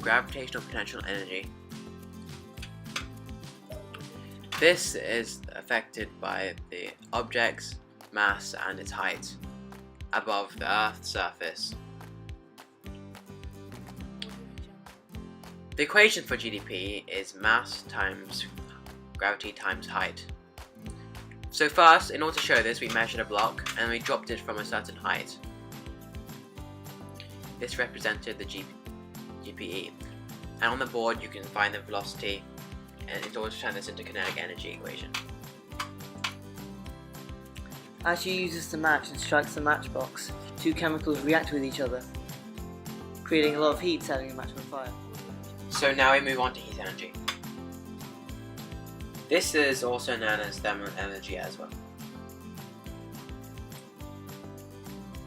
gravitational potential energy. This is affected by the object's mass and its height above the Earth's surface. The equation for GDP is mass times gravity times height. So first, in order to show this, we measured a block and we dropped it from a certain height. This represented the GPE. And on the board you can find the velocity, and in order to turn this into kinetic energy equation. As you use this to match and strikes the matchbox, two chemicals react with each other, creating a lot of heat, setting the match on fire. So now we move on to heat energy. This is also known as thermal energy as well.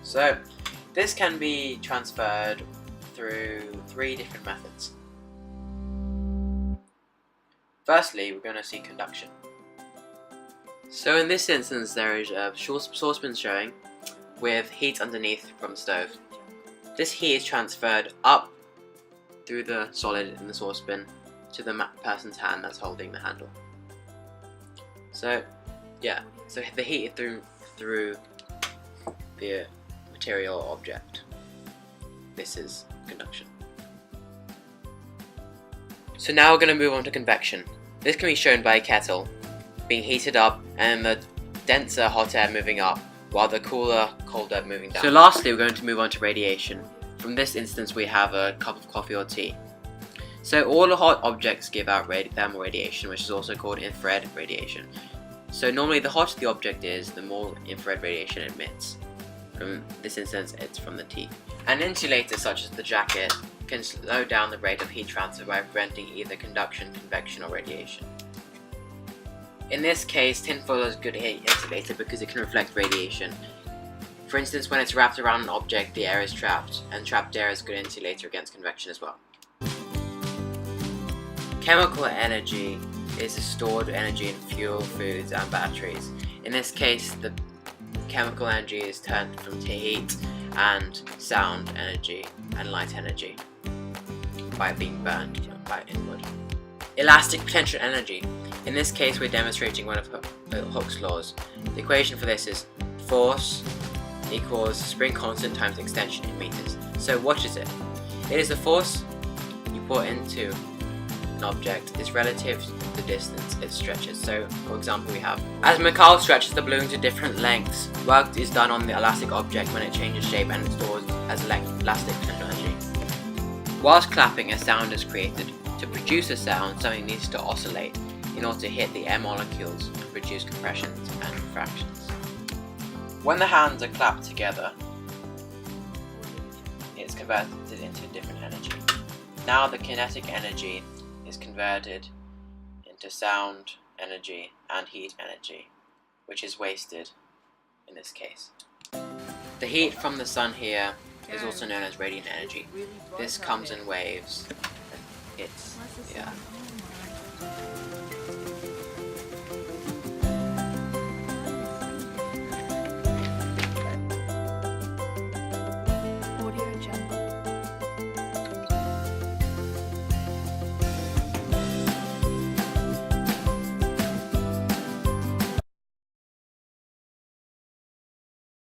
So this can be transferred through 3 different methods. Firstly, we're going to see conduction. So in this instance there is a saucepan showing with heat underneath from the stove. This heat is transferred up through the solid in the saucepan to the person's hand that's holding the handle. So yeah, so the heat is through the material or object. This is conduction. So now we're going to move on to convection. This can be shown by a kettle being heated up and the denser hot air moving up while the cooler cold air moving down. So lastly we're going to move on to radiation. From this instance we have a cup of coffee or tea. So all the hot objects give out thermal radiation, which is also called infrared radiation. So normally the hotter the object is, the more infrared radiation it emits. From this instance it's from the tea. An insulator such as the jacket can slow down the rate of heat transfer by preventing either conduction, convection or radiation. In this case, tinfoil is a good heat insulator because it can reflect radiation. For instance, when it's wrapped around an object, the air is trapped, and trapped air is a good insulator against convection as well. Chemical energy is stored energy in fuel, foods and batteries. In this case, the chemical energy is turned from heat and sound energy and light energy by being burned by inward. Elastic potential energy. In this case we're demonstrating one of Hooke's laws. The equation for this is force equals spring constant times extension in meters. So what is it? It is the force you put into an object is relative to the distance it stretches. So for example we have, as Mikhail stretches the balloon to different lengths, work is done on the elastic object when it changes shape and stores as elastic potential energy. Whilst clapping, a sound is created. To produce a sound, something needs to oscillate in order to hit the air molecules and produce compressions and fractions. When the hands are clapped together, it's converted into different energy. Now the kinetic energy is converted into sound energy and heat energy, which is wasted in this case. The heat from the sun here is also known as radiant energy. This comes in waves. It's, yeah.